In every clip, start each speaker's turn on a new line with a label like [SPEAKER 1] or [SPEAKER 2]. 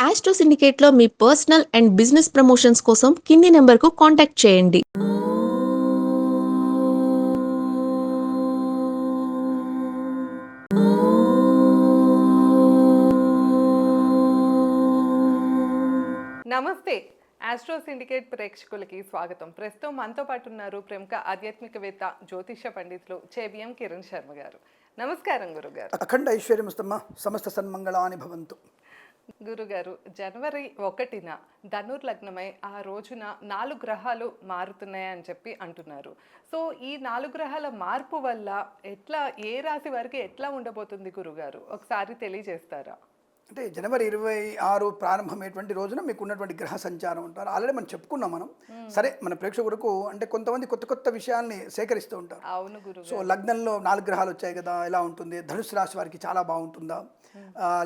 [SPEAKER 1] Astro సిండికేట్లో మీ personal and business promotions కోసం కింది నెంబర్కు కాంటాక్ట్ చేయండి.
[SPEAKER 2] నమస్తే. ఆస్ట్రో సిండికేట్ ప్రేక్షకులకి స్వాగతం. ప్రస్తుతం మనతో పాటు ఉన్నారు ప్రముఖ ఆధ్యాత్మికవేత్త, జ్యోతిష పండితులు చేబిఎం కిరణ్ శర్మ గారు. నమస్కారం గురుగారు.
[SPEAKER 3] అఖండ ఐశ్వర్యమస్తమ్మ సమస్త సన్మంగళాని భవంతు.
[SPEAKER 2] గురుగారు, జనవరి 1న ధనుర్లగ్నమై ఆ రోజున 4 గ్రహాలు మారుతున్నాయని చెప్పి అంటున్నారు. సో ఈ 4 గ్రహాల మార్పు వల్ల ఏ రాశి వారికి ఎట్లా ఉండబోతుంది గురుగారు? ఒకసారి తెలియజేస్తారా?
[SPEAKER 3] అంటే జనవరి 26 ప్రారంభమైనటువంటి రోజున మీకు ఉన్నటువంటి గ్రహ సంచారం ఉంటారు. ఆల్రెడీ మనం చెప్పుకున్నాం మనం. సరే, మన ప్రేక్షకులకు అంటే కొంతమంది కొత్త కొత్త విషయాల్ని సేకరిస్తూ ఉంటారు.
[SPEAKER 2] అవును గురుగారు.
[SPEAKER 3] సో లగ్నంలో 4 గ్రహాలు వచ్చాయి కదా, ఎలా ఉంటుంది? ధనుసు రాశి వారికి చాలా బాగుంటుందా,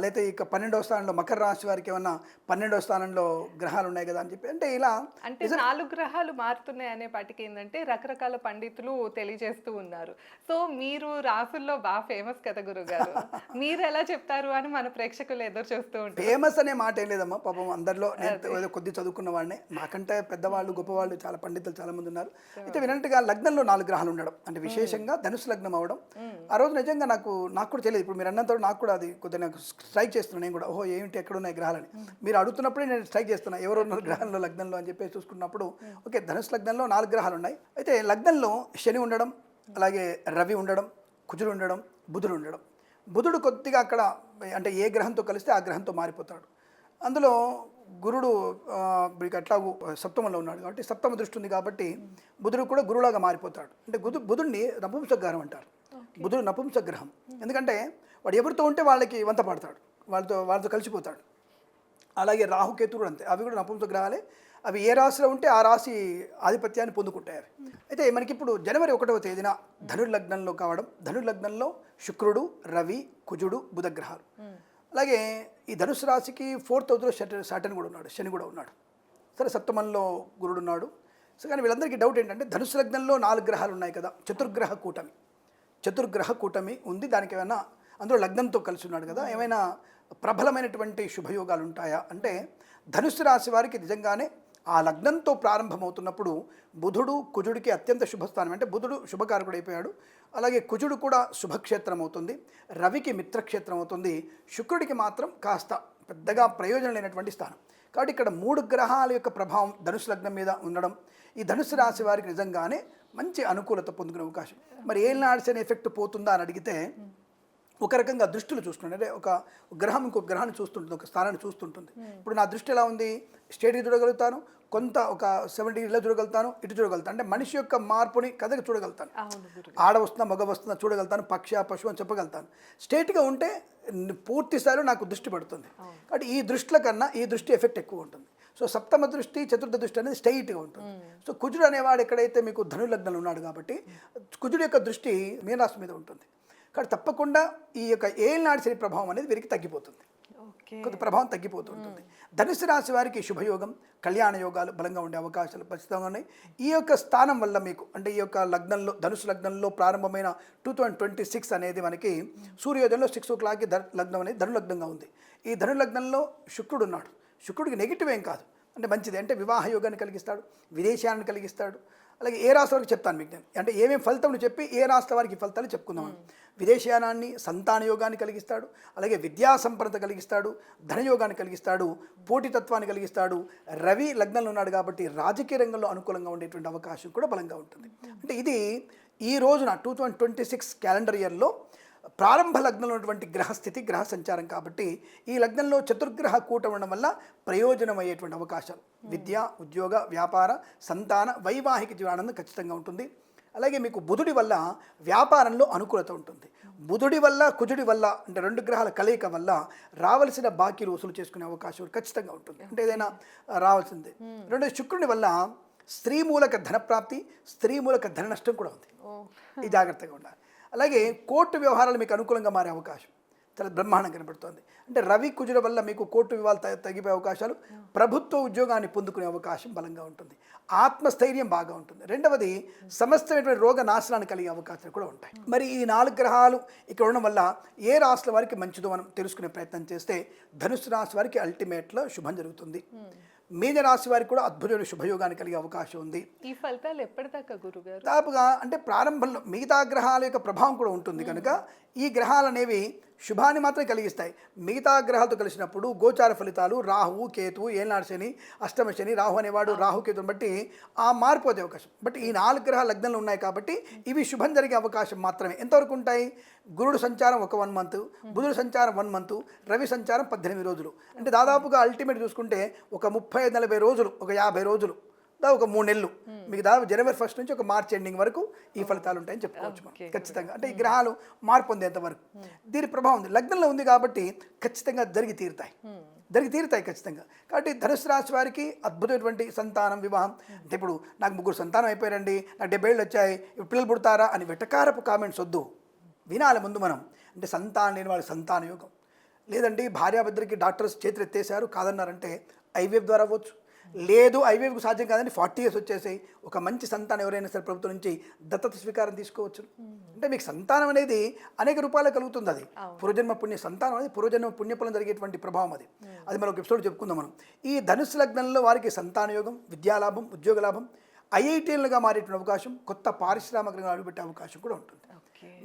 [SPEAKER 3] లేకపోతే ఇక 12వ స్థానంలో మకర రాశి వారికి ఏమన్నా 12వ స్థానంలో గ్రహాలు ఉన్నాయి కదా అని చెప్పి అంటే ఇలా
[SPEAKER 2] అంటే 4 గ్రహాలు మారుతున్నాయి అనే పాటికి ఏంటంటే రకరకాల పండితులు తెలియజేస్తూ ఉన్నారు. సో మీరు రాసుల్లో బాగా ఫేమస్ కదా గురుగారు, మీరు ఎలా చెప్తారు అని మన ప్రేక్షకులు ఎదురు చూస్తూ ఉంటారు.
[SPEAKER 3] ఫేమస్ అనే మాట ఏం లేదమ్మా, పాపం అందరిలో నేను కొద్ది చదువుకున్న వాడినే, నాకంటే పెద్దవాళ్ళు గొప్పవాళ్ళు చాలా పండితులు చాలా మంది ఉన్నారు. అయితే వినంటుగా లగ్నంలో 4 గ్రహాలు ఉండడం అంటే విశేషంగా ధనుసు లగ్నం అవడం ఆ రోజు నిజంగా నాకు కూడా తెలియదు. ఇప్పుడు మీరు అన్నంత నాకు కూడా అది కొద్దిగా నాకు స్ట్రైక్ చేస్తున్నాను. నేను కూడా ఓహో ఏమిటి ఎక్కడ ఉన్నాయి గ్రహాలని మీరు అడుగుతున్నప్పుడే నేను స్ట్రైక్ చేస్తున్నా, ఎవరు ఉన్నారు గ్రహాల్లో లగ్నంలో అని చెప్పేసి చూసుకున్నప్పుడు ఓకే, ధనుసు లగ్నంలో 4 గ్రహాలు ఉన్నాయి. అయితే లగ్నంలో శని ఉండడం, అలాగే రవి ఉండడం, కుజుడు ఉండడం, బుధుడు ఉండడం. బుధుడు కొద్దిగా అక్కడ అంటే ఏ గ్రహంతో కలిస్తే ఆ గ్రహంతో మారిపోతాడు. అందులో గురుడు మీకు అట్లాగూ సప్తమంలో ఉన్నాడు కాబట్టి సప్తమ దృష్టి ఉంది కాబట్టి బుధుడు కూడా గురువులాగా మారిపోతాడు. అంటే బుధుడిని నపుంసక గ్రహం అంటారు. బుధుడు నపుంసక గ్రహం, ఎందుకంటే వాడు ఎవరితో ఉంటే వాళ్ళకి వంత పడతాడు, వాళ్ళతో కలిసిపోతాడు. అలాగే రాహుకేతుడు అంతే, అవి కూడా నపుంసక గ్రహాలే. అవి ఏ రాశిలో ఉంటే ఆ రాశి ఆధిపత్యాన్ని పొందుకుంటాయి అవి. అయితే మనకి ఇప్పుడు జనవరి 1వ తేదీన ధనుర్లగ్నంలో కావడం, ధనుర్లగ్నంలో శుక్రుడు, రవి, కుజుడు, బుధ గ్రహాలు. అలాగే ఈ ధనుసు రాశికి 4th హౌస్లో సాటర్న్ కూడా ఉన్నాడు, శని కూడా ఉన్నాడు. సరే, సప్తమంలో గురుడు ఉన్నాడు. సో కానీ వీళ్ళందరికీ డౌట్ ఏంటంటే ధనుసు లగ్నంలో 4 గ్రహాలు ఉన్నాయి కదా, చతుర్గ్రహ కూటమి ఉంది. దానికి ఏమైనా అందులో లగ్నంతో కలిసి ఉన్నాడు కదా, ఏమైనా ప్రబలమైనటువంటి శుభయోగాలు ఉంటాయా అంటే ధనుసు రాశి వారికి నిజంగానే ఆ లగ్నంతో ప్రారంభమవుతున్నప్పుడు బుధుడు కుజుడికి అత్యంత శుభస్థానం. అంటే బుధుడు శుభకారకుడు అయిపోయాడు. అలాగే కుజుడు కూడా శుభక్షేత్రం అవుతుంది, రవికి మిత్రక్షేత్రం అవుతుంది, శుక్రుడికి మాత్రం కాస్త పెద్దగా ప్రయోజనం లేనటువంటి స్థానం. కాబట్టి ఇక్కడ 3 గ్రహాల యొక్క ప్రభావం ధనుసు లగ్నం మీద ఉండడం ఈ ధనుసు రాశి వారికి నిజంగానే మంచి అనుకూలత పొందుకునే అవకాశం. మరి ఏలినాడ్స్ అనే ఎఫెక్ట్ పోతుందా అని అడిగితే ఒక రకంగా దృష్టిలు చూస్తుండే, అంటే ఒక గ్రహం ఇంకొక గ్రహాన్ని చూస్తుంటుంది, ఒక స్థానాన్ని చూస్తుంటుంది. ఇప్పుడు నా దృష్టి ఎలా ఉంది, స్టేట్కి చూడగలుగుతాను, కొంత ఒక 70 ఇలా చూడగలుగుతాను, ఇటు చూడగలుగుతాను. అంటే మనిషి యొక్క మార్పుని కథకి చూడగలుగుతాను, ఆడ వస్తుందా మగ వస్తుందా చూడగలుగుతాను, పశువు అని చెప్పగలుగుతాను. స్టేట్గా ఉంటే పూర్తి స్థాయిలో నాకు దృష్టి పడుతుంది. కాబట్టి ఈ దృష్టిల కన్నా ఈ దృష్టి ఎఫెక్ట్ ఎక్కువ ఉంటుంది. సో సప్తమ దృష్టి, చతుర్థ దృష్టి అనేది స్ట్రైట్గా ఉంటుంది. సో కుజుడు అనేవాడు ఎక్కడైతే మీకు ధనుర్లగ్నంలో ఉన్నాడు కాబట్టి కుజుడు యొక్క దృష్టి మీనరాశి మీద ఉంటుంది. కాబట్టి తప్పకుండా ఈ యొక్క ఏలినాటి శని ప్రభావం అనేది వీరికి తగ్గిపోతుంది, కొంత ప్రభావం తగ్గిపోతుంటుంది. ధనుసు రాశి వారికి శుభయోగం, కళ్యాణ యోగాలు బలంగా ఉండే అవకాశాలు ఖచ్చితంగా ఉన్నాయి. ఈ యొక్క స్థానం వల్ల మీకు అంటే ఈ యొక్క లగ్నంలో ధనుసు లగ్నంలో ప్రారంభమైన 2026 అనేది మనకి సూర్యోదయంలో 6 o'clockకి లగ్నం అనేది ధనులగ్నంగా ఉంది. ఈ ధనులగ్నంలో శుక్రుడు ఉన్నాడు. శుక్రుడికి నెగిటివ్ ఏం కాదు, అంటే మంచిది. అంటే వివాహ యోగాన్ని కలిగిస్తాడు, విదేశాన్ని కలిగిస్తాడు. అలాగే ఏ రాశి వారికి చెప్తాను మీకు నేను, అంటే ఏమేమి ఫలితం చెప్పి ఏ రాష్ట్ర వారికి ఫలితాలు చెప్పుకుందాం. విదేశయానాన్ని, సంతాన యోగాన్ని కలిగిస్తాడు, అలాగే విద్యా సంపన్నత కలిగిస్తాడు, ధనయోగాన్ని కలిగిస్తాడు, పోటీతత్వాన్ని కలిగిస్తాడు. రవి లగ్నంలో ఉన్నాడు కాబట్టి రాజకీయ రంగంలో అనుకూలంగా ఉండేటువంటి అవకాశం కూడా బలంగా ఉంటుంది. అంటే ఇది ఈ రోజున 2026 క్యాలెండర్ ఇయర్లో ప్రారంభ లగ్నంలో ఉన్నటువంటి గ్రహస్థితి, గ్రహ సంచారం కాబట్టి ఈ లగ్నంలో చతుర్గ్రహ కూటమి ఉండడం వల్ల ప్రయోజనం అయ్యేటువంటి అవకాశాలు విద్య, ఉద్యోగ, వ్యాపార, సంతాన, వైవాహిక జీవనానందం ఖచ్చితంగా ఉంటుంది. అలాగే మీకు బుధుడి వల్ల వ్యాపారంలో అనుకూలత ఉంటుంది. బుధుడి వల్ల కుజుడి వల్ల అంటే 2 గ్రహాల కలయిక వల్ల రావాల్సిన బాకీలు వసూలు చేసుకునే అవకాశం ఖచ్చితంగా ఉంటుంది, అంటే ఏదైనా రావాల్సిందే. రెండోది శుక్రుడి వల్ల స్త్రీ మూలక ధనప్రాప్తి, స్త్రీ మూలక ధన నష్టం కూడా ఉంది, ఈ జాగ్రత్తగా ఉండాలి. అలాగే కోర్టు వ్యవహారాలు మీకు అనుకూలంగా మారే అవకాశం. చాలా బ్రహ్మాండం కనబడుతోంది. అంటే రవి కుజుల వల్ల మీకు కోర్టు వివాదాలు తగ్గిపోయే అవకాశాలు, ప్రభుత్వ ఉద్యోగాన్ని పొందుకునే అవకాశం బలంగా ఉంటుంది, ఆత్మస్థైర్యం బాగా ఉంటుంది. రెండవది సమస్తమైనటువంటి రోగ నాశనాన్ని కలిగే అవకాశాలు కూడా ఉంటాయి. మరి ఈ 4 గ్రహాలు ఇక్కడ ఉండడం వల్ల ఏ రాశుల వారికి మంచిదో మనం తెలుసుకునే ప్రయత్నం చేస్తే ధనుసు రాశి వారికి అల్టిమేట్లో శుభం జరుగుతుంది. మీన రాశి వారికి కూడా అద్భుతమైన శుభయోగాన్ని కలిగే అవకాశం ఉంది.
[SPEAKER 2] ఈ ఫలితాలు ఎప్పటిదాకా గురుగారు?
[SPEAKER 3] దాదాపుగా అంటే ప్రారంభంలో మిగతా గ్రహాల యొక్క ప్రభావం కూడా ఉంటుంది కనుక ఈ గ్రహాలు అనేవి శుభాన్ని మాత్రం కలిగిస్తాయి. మిగతా గ్రహాలతో కలిసినప్పుడు గోచార ఫలితాలు రాహువు కేతువు ఏనాడు శని అష్టమ శని రాహు అనేవాడు రాహుకేతుని బట్టి ఆ మార్పు అదే అవకాశం. బట్ ఈ 4 గ్రహాలు లగ్నంలో ఉన్నాయి కాబట్టి ఇవి శుభం జరిగే అవకాశం మాత్రమే. ఎంతవరకు ఉంటాయి? గురుడు సంచారం ఒక 1 మంత్, బుధుడు సంచారం 1 మంత్, రవి సంచారం 18 రోజులు. అంటే దాదాపుగా అల్టిమేట్ చూసుకుంటే ఒక 30-40 రోజులు, ఒక 50 రోజులు, ఒక 3 నెలలు, మీకు దాదాపు జనవరి 1 నుంచి ఒక మార్చ్ ఎండింగ్ వరకు ఈ ఫలితాలు ఉంటాయని చెప్పుకోవచ్చు మనం ఖచ్చితంగా. అంటే ఈ గ్రహాలు మార్పు పొందేంత వరకు దీని ప్రభావం ఉంది. లగ్నంలో ఉంది కాబట్టి ఖచ్చితంగా జరిగి తీరుతాయి ఖచ్చితంగా. కాబట్టి ధనుసు రాశి వారికి అద్భుతమైనటువంటి సంతానం, వివాహం. అంటే ఇప్పుడు నాకు 3 సంతానం అయిపోయారండి, నాకు 70 ఏళ్ళు వచ్చాయి, ఇప్పుడు పిల్లలు పుడతారా అని వెటకారపు కామెంట్స్ వద్దు, వినాలి ముందు మనం. అంటే సంతానం లేని వాళ్ళకి సంతాన యోగం లేదండి, భార్యాభర్తలకి డాక్టర్స్ చేతులు ఎత్తేసారు కాదన్నారంటే ఐవీఎఫ్ ద్వారా అవ్వచ్చు. లేదు ఐవీఎఫ్కు సాధ్యం కాదని 40 years వచ్చేసాయి, ఒక మంచి సంతానం ఎవరైనా సరే ప్రభుత్వం నుంచి దత్తత స్వీకారం తీసుకోవచ్చు. అంటే మీకు సంతానం అనేది అనేక రూపాయలు కలుగుతుంది. అది పూర్వజన్మ పుణ్య సంతానం అనేది పూర్వజన్మ పుణ్యఫలం జరిగేటువంటి ప్రభావం అది మరొక ఎపిసోడ్ చెప్పుకుందాం మనం. ఈ ధనుసు లగ్నంలో వారికి సంతాన యోగం, విద్యాలాభం, ఉద్యోగ లాభం, ఐఐటీలుగా మారేటువంటి అవకాశం, కొత్త పారిశ్రామిక రంగంలో అడుగుపెట్టే అవకాశం కూడా ఉంటుంది.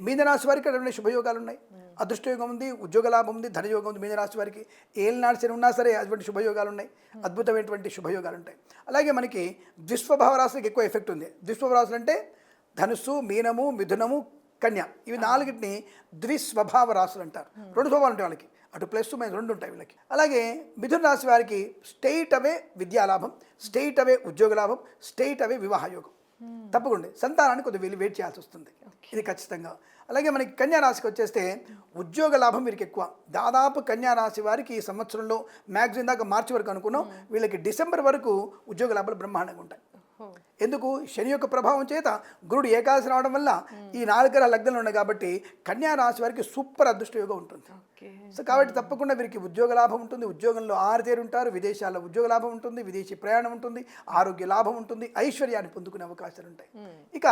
[SPEAKER 3] మీనరాశి వారికి అటువంటి శుభయోగాలు ఉన్నాయి, అదృష్టయోగం ఉంది, ఉద్యోగ లాభం ఉంది, ధనయోగం ఉంది. మీనరాశి వారికి ఏళ్ళనాడు శని ఉన్నా సరే అటువంటి శుభయోగాలు ఉన్నాయి, అద్భుతమైనటువంటి శుభయోగాలు ఉంటాయి. అలాగే మనకి ద్విస్వభావ రాశులకు ఎక్కువ ఎఫెక్ట్ ఉంది. ద్విస్వభావ రాశులు అంటే ధనుస్సు, మీనము, మిథునము, కన్య, ఇవి 4టిని ద్విస్వభావ రాశులు అంటారు. 2 స్వభావాలు ఉంటాయి వాళ్ళకి, అటు ప్లస్ మైనస్ 2 ఉంటాయి వీళ్ళకి. అలాగే మిథున రాశి వారికి స్ట్రెయిట్ అవే విద్యాలాభం, స్ట్రెయిట్ అవే ఉద్యోగ లాభం, స్ట్రెయిట్ అవే వివాహ యోగం. తప్పకుండా సంతానాన్ని కొద్దిగా వీళ్ళు వెయిట్ చేయాల్సి వస్తుంది, ఇది ఖచ్చితంగా. అలాగే మనకి కన్యారాశికి వచ్చేస్తే ఉద్యోగ లాభం వీరికి ఎక్కువ. దాదాపు కన్యారాశి వారికి ఈ సంవత్సరంలో మ్యాక్సిమం దాకా మార్చి వరకు అనుకున్నాం, వీళ్ళకి డిసెంబర్ వరకు ఉద్యోగ లాభాలు బ్రహ్మాండంగా ఉంటాయి. ఎందుకు? శని యొక్క ప్రభావం చేత గురుడు ఏకాదశి రావడం వల్ల ఈ 4 గ్రహాల లగ్నంలో ఉన్నాయి కాబట్టి కన్యారాశి వారికి సూపర్ అదృష్ట యోగం ఉంటుంది. సో కాబట్టి తప్పకుండా వీరికి ఉద్యోగ లాభం ఉంటుంది, ఉద్యోగంలో ఆరితేరు ఉంటారు, విదేశాల్లో ఉద్యోగ లాభం ఉంటుంది, విదేశీ ప్రయాణం ఉంటుంది, ఆరోగ్య లాభం ఉంటుంది, ఐశ్వర్యాన్ని పొందుకునే అవకాశాలు ఉంటాయి. ఇక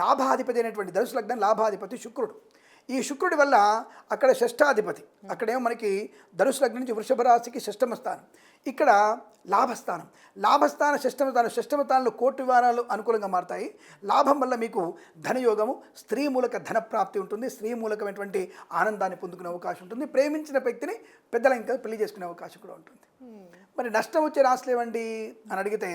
[SPEAKER 3] లాభాధిపతి అయినటువంటి ధనుసు లగ్నం లాభాధిపతి శుక్రుడు. ఈ శుక్రుడి వల్ల అక్కడ షష్ఠాధిపతి, అక్కడేమో మనకి ధనుసు లగ్నం నుంచి వృషభ రాశికి 6వ స్థానం, ఇక్కడ లాభస్థానం. షష్టమ స్థానంలో కోటి వివారాలు అనుకూలంగా మారుతాయి. లాభం వల్ల మీకు ధనయోగము, స్త్రీ మూలక ధన ప్రాప్తి ఉంటుంది, స్త్రీ మూలకమైనటువంటి ఆనందాన్ని పొందుకునే అవకాశం ఉంటుంది, ప్రేమించిన వ్యక్తిని పెద్దల ఇంకా పెళ్లి చేసుకునే అవకాశం కూడా ఉంటుంది. మరి నష్టం వచ్చే రాశులు ఏవండి అని అడిగితే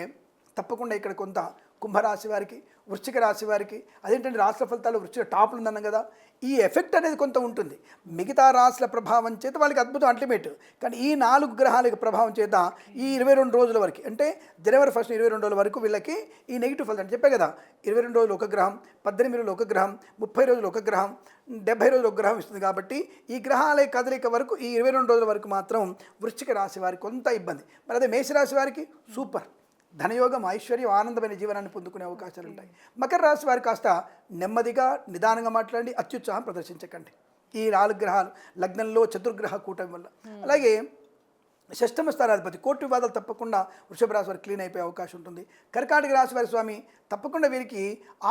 [SPEAKER 3] తప్పకుండా ఇక్కడ కొంత కుంభరాశి వారికి, వృశ్చిక రాశి వారికి, అదేంటంటే రాశుల ఫలితాలు వృశ్చిక టాప్లు ఉందన్నాం కదా, ఈ ఎఫెక్ట్ అనేది కొంత ఉంటుంది. మిగతా రాశుల ప్రభావం చేత వాళ్ళకి అద్భుతం అల్టిమేట్. కానీ ఈ 4 గ్రహాల యొక్క ప్రభావం చేత ఈ 22 రోజుల వరకు, అంటే జనవరి 1 22 రోజుల వరకు వీళ్ళకి ఈ నెగిటివ్ ఫలితం చెప్పే కదా, 22 రోజులు ఒక గ్రహం, 18 రోజులు ఒక గ్రహం, 30 రోజులు ఒక గ్రహం, 70 రోజులు ఒక గ్రహం ఇస్తుంది. కాబట్టి ఈ గ్రహాల కదలిక వరకు ఈ 22 రోజుల వరకు మాత్రం వృశ్చిక రాశి వారికి కొంత ఇబ్బంది. మరి అదే మేషరాశి వారికి సూపర్ ధనయోగం, ఐశ్వర్యం, ఆనందమైన జీవనాన్ని పొందుకునే అవకాశాలు ఉంటాయి. మకర రాశి వారు కాస్త నెమ్మదిగా నిదానంగా మాట్లాడండి, అత్యుత్సాహం ప్రదర్శించకండి. ఈ 4 గ్రహాలు లగ్నంలో చతుర్గ్రహ కూటమి వల్ల. అలాగే 6వ స్థానాధిపతి కోర్టు వివాదాలు తప్పకుండా వృషభ రాశి వారికి క్లీన్ అయిపోయే అవకాశం ఉంటుంది. కర్కాటక రాశి వారి స్వామి తప్పకుండా వీరికి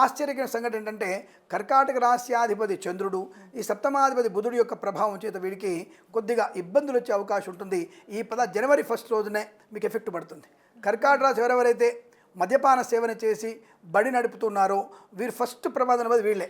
[SPEAKER 3] ఆశ్చర్యకరమైన సంఘటన ఏంటంటే కర్కాటక రాశ్యాధిపతి చంద్రుడు, ఈ సప్తమాధిపతి బుధుడు యొక్క ప్రభావం చేత వీరికి కొద్దిగా ఇబ్బందులు వచ్చే అవకాశం ఉంటుంది. ఈ జనవరి 1 రోజునే మీకు ఎఫెక్ట్ పడుతుంది. కర్కాటక రాశి ఎవరెవరైతే మద్యపాన సేవన చేసి బడి నడుపుతున్నారో వీరు ఫస్ట్ ప్రమాదం అనేది వీళ్ళే.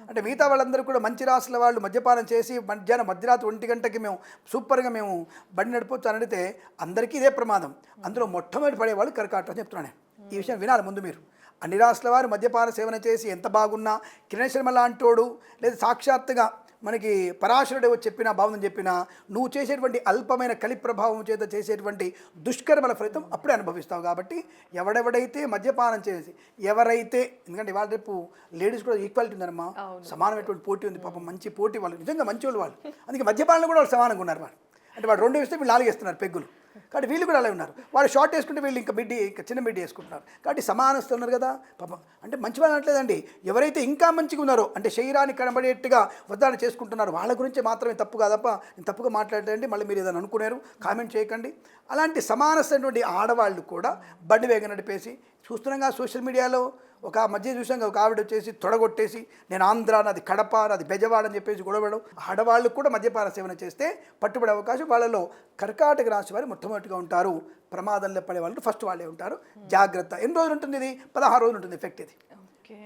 [SPEAKER 3] అంటే మిగతా వాళ్ళందరూ కూడా మంచి రాశుల వాళ్ళు మద్యపానం చేసి మధ్యరాత్రి 1 గంటకి మేము సూపర్గా మేము బండి నడపవచ్చు అని అడిగితే అందరికీ ఇదే ప్రమాదం. అందులో మొట్టమొదటి పడేవాళ్ళు కర్కాటక అని చెప్తున్నాను. ఈ విషయం వినాలి ముందు మీరు. అన్ని రాశుల వారు మద్యపాన సేవన చేసి ఎంత బాగున్నా, కిరణ్ శర్మ లాంటోడు లేదా సాక్షాత్తుగా మనకి పరాశరుడు చెప్పినా బాగుందని చెప్పినా నువ్వు చేసేటువంటి అల్పమైన కలి ప్రభావం చేత చేసేటువంటి దుష్కర్మల ఫలితం అప్పుడే అనుభవిస్తావు. కాబట్టి ఎవడెవడైతే మద్యపానం చేసి ఎవరైతే, ఎందుకంటే ఇవాళ రేపు లేడీస్ కూడా ఈక్వాలిటీ ఉందన్నమా, సమానమైనటువంటి పోటీ ఉంది. పాపం మంచి పోటీ, వాళ్ళు నిజంగా మంచి వాళ్ళు. అందుకే మద్యపానంలో కూడా వాళ్ళు సమానంగా ఉన్నారు. వాళ్ళు అంటే వాళ్ళు 2 ఇస్తే వీళ్ళు 4 ఇస్తున్నారు పెగ్గులు. కాబట్టి వీళ్ళు కూడా అలా ఉన్నారు. వాళ్ళు షార్ట్ వేసుకుంటే వీళ్ళు ఇంకా చిన్న మిడ్డీ వేసుకుంటున్నారు. కాబట్టి సమానస్తులు ఉన్నారు కదా పాపం. అంటే మంచి వాళ్ళు అనట్లేదండి, ఎవరైతే ఇంకా మంచిగా ఉన్నారో అంటే శరీరానికి కనబడేట్టుగా వృద్ధాన్ని చేసుకుంటున్నారు వాళ్ళ గురించి మాత్రమే తప్పు కాదప్ప. నేను తప్పుగా మాట్లాడేదండి, మళ్ళీ మీరు ఏదైనా అనుకున్నారు కామెంట్ చేయకండి. అలాంటి సమానమైనటువంటి ఆడవాళ్ళు కూడా బండి వేగం నడిపేసి చూస్తున్నాగా సోషల్ మీడియాలో. ఒక మధ్య చూసాం ఒక ఆవిడ వచ్చేసి తొడగొట్టేసి నేను ఆంధ్ర, నాది కడప, నాది బెజవాడ అని చెప్పేసి గొడవడం. ఆడవాళ్ళు కూడా మద్యపాన సేవన చేస్తే పట్టుబడే అవకాశం. వాళ్ళలో కర్కాటక రాశి వారు మొట్టమొదటిగా ఉంటారు. ప్రమాదంలో పడే వాళ్ళు ఫస్ట్ వాళ్ళే ఉంటారు. జాగ్రత్త. ఎన్ని రోజులు ఉంటుంది ఇది? 16 రోజులు ఉంటుంది ఎఫెక్ట్ ఇది.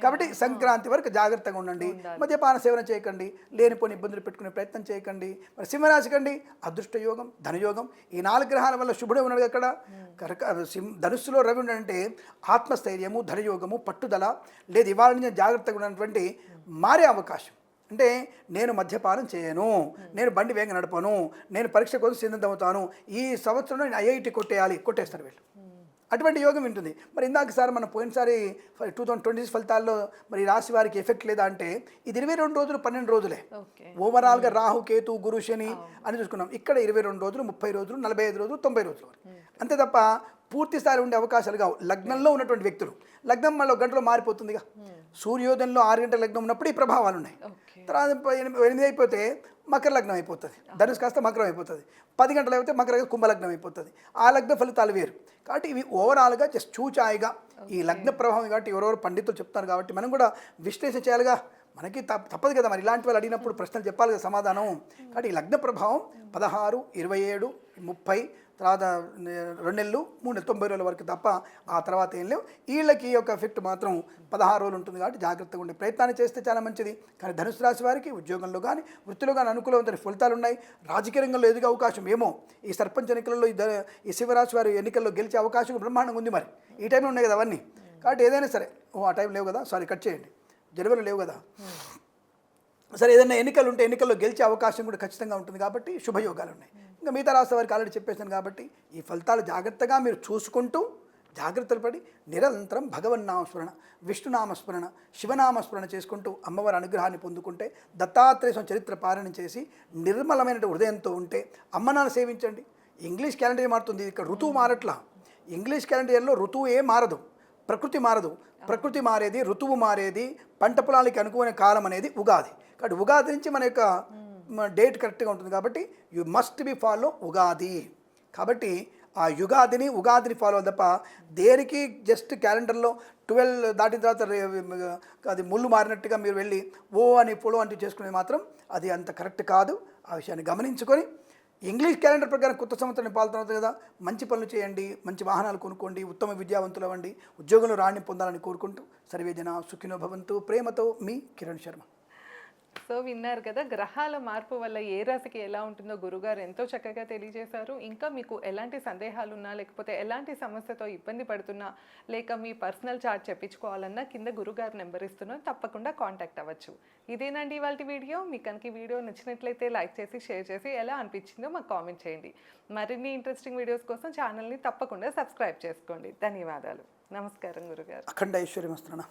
[SPEAKER 3] కాబట్టి సంక్రాంతి వరకు జాగ్రత్తగా ఉండండి. మద్యపాన సేవన చేయకండి, లేనిపోని ఇబ్బందులు పెట్టుకునే ప్రయత్నం చేయకండి. మరి సింహరాశి కండి అదృష్ట యోగం, ధనయోగం, ఈ 4 గ్రహాల వల్ల శుభుడే ఉన్నాడు అక్కడ. ధనుస్సులో రవి ఉన్నాడంటే ఆత్మస్థైర్యము, ధనయోగము, పట్టుదల, లేదు ఇవాళ నుంచి జాగ్రత్తగా ఉన్నటువంటి మారే అవకాశం. అంటే నేను మద్యపానం చేయను, నేను బండి వేగం నడపను, నేను పరీక్ష కోసం సిద్ధమవుతాను, ఈ సంవత్సరంలో నేను ఐఐటి కొట్టేస్తారు వీళ్ళు. అటువంటి యోగం ఉంటుంది. మరి ఇందాక సార్ మనం పోయినసారి 2026 ఫలితాల్లో మరి రాశి వారికి ఎఫెక్ట్ లేదా అంటే ఇది 22 రోజులు 12 రోజులే ఓవరాల్గా. రాహు, కేతు, గురు, శని అని చూసుకున్నాం. ఇక్కడ 22 రోజులు, 30 రోజులు, 45 రోజులు, 90 రోజులు అంతే తప్ప పూర్తి స్థాయి ఉండే అవకాశాలు కావు. లగ్నంలో ఉన్నటువంటి వ్యక్తులు, లగ్నం మళ్ళీ 1 గంటలో మారిపోతుందిగా. సూర్యోదయంలో 6 గంటల లగ్నం ఉన్నప్పుడు ఈ ప్రభావాలు ఉన్నాయి. తర్వాత 8 అయిపోతే మకర లగ్నం అయిపోతుంది, ధనుసు కాస్త మకరం అయిపోతుంది. 10 గంటలు అయిపోతే మకర కుంభలగ్నం అయిపోతుంది. ఆ లగ్న ఫలితాలు వేరు. కాబట్టి ఇవి ఓవరాల్గా జస్ట్ చూచాయిగా ఈ లగ్న ప్రభావం. కాబట్టి ఎవరెవరు పండితులు చెప్తారు కాబట్టి మనం కూడా విశ్లేషణ చేయాలిగా. మనకి తప్పదు కదా, మరి ఇలాంటి వాళ్ళు అడిగినప్పుడు ప్రశ్నలు చెప్పాలి కదా సమాధానం. కాబట్టి ఈ లగ్న ప్రభావం 16, 27, 30, తర్వాత 2 నెలలు, 3 నెలలు, 90 రోజుల వరకు తప్ప ఆ తర్వాత ఏం లేవు. వీళ్ళకి ఈ యొక్క ఎఫెక్ట్ మాత్రం 16 రోజులు ఉంటుంది. కాబట్టి జాగ్రత్తగా ఉండే ప్రయత్నాన్ని చేస్తే చాలా మంచిది. కానీ ధనుసు రాశి వారికి ఉద్యోగంలో కానీ వృత్తిలో కానీ అనుకూలమైన ఫలితాలు ఉన్నాయి. రాజకీయ రంగంలో ఎదిగే అవకాశం ఏమో ఈ సర్పంచ్ ఎన్నికల్లో ఈ శివరాశి వారి ఎన్నికల్లో గెలిచే అవకాశం బ్రహ్మాండంగా ఉంది. మరి ఈ టైంలో ఉన్నాయి కదా అవన్నీ. కాబట్టి ఏదైనా సరే ఆ టైం లేవు కదా, సారీ కట్ చేయండి, జనవరిలో లేవు కదా. సరే ఏదైనా ఎన్నికలు ఉంటే ఎన్నికల్లో గెలిచే అవకాశం కూడా ఖచ్చితంగా ఉంటుంది. కాబట్టి శుభయోగాలు ఉన్నాయి. ఇంకా మిగతా రాష్ట్ర వారికి ఆల్రెడీ చెప్పేసాను. కాబట్టి ఈ ఫలితాలు జాగ్రత్తగా మీరు చూసుకుంటూ జాగ్రత్తలు పడి నిరంతరం భగవన్నామస్మరణ, విష్ణునామస్మరణ, శివనామస్మరణ చేసుకుంటూ అమ్మవారి అనుగ్రహాన్ని పొందుకుంటే, దత్తాత్రేయ స్వామి చరిత్ర పాలన చేసి నిర్మలమైన హృదయంతో ఉంటే అమ్మనాన్ని సేవించండి. ఇంగ్లీష్ క్యాలెండర్ మారుతుంది, ఇక్కడ ఋతువు మారట్లా. ఇంగ్లీష్ క్యాలెండర్లో ఋతువు ఏం మారదు, ప్రకృతి మారదు. ప్రకృతి మారేది, ఋతువు మారేది, పంట పొలాలకి అనుకునే కాలం అనేది ఉగాది. కాబట్టి ఉగాది నుంచి మన యొక్క డేట్ కరెక్ట్గా ఉంటుంది. కాబట్టి you must be follow Ugadi. కాబట్టి ఆ ఉగాదిని ఫాలో తప్ప దేనికి జస్ట్ క్యాలెండర్లో 12 దాటిన తర్వాత అది ముళ్ళు మారినట్టుగా మీరు వెళ్ళి ఓ అని పొలో అంటే చేసుకునేది మాత్రం అది అంత కరెక్ట్ కాదు. ఆ విషయాన్ని గమనించుకొని ఇంగ్లీష్ క్యాలెండర్ ప్రకారం కొత్త సంవత్సరాన్ని పాల్గొనవుతుంది కదా, మంచి పనులు చేయండి, మంచి వాహనాలు కొనుక్కోండి, ఉత్తమ విద్యావంతులు అవ్వండి, ఉద్యోగంలో రాణి పొందాలని కోరుకుంటూ సర్వే జన సుఖినో భవంతు. ప్రేమతో మీ కిరణ్ శర్మ.
[SPEAKER 2] సో విన్నారు కదా, గ్రహాల మార్పు వల్ల ఏ రాశికి ఎలా ఉంటుందో గురుగారు ఎంతో చక్కగా తెలియజేశారు. ఇంకా మీకు ఎలాంటి సందేహాలు ఉన్నా, లేకపోతే ఎలాంటి సమస్యతో ఇబ్బంది పడుతున్నా, లేక మీ పర్సనల్ చార్ట్ చెప్పించుకోవాలన్నా కింద గురుగారు నెంబర్ ఇస్తున్నాం, తప్పకుండా కాంటాక్ట్ అవ్వచ్చు. ఇదేనండి ఇవాళ వీడియో. మీకు కనుక ఈ వీడియో నచ్చినట్లయితే లైక్ చేసి, షేర్ చేసి, ఎలా అనిపించిందో మాకు కామెంట్ చేయండి. మరిన్ని ఇంట్రెస్టింగ్ వీడియోస్ కోసం ఛానల్ని తప్పకుండా సబ్స్క్రైబ్ చేసుకోండి. ధన్యవాదాలు. నమస్కారం గురుగారు.
[SPEAKER 3] అఖండ ఐశ్వర్యం వస్తున్నా.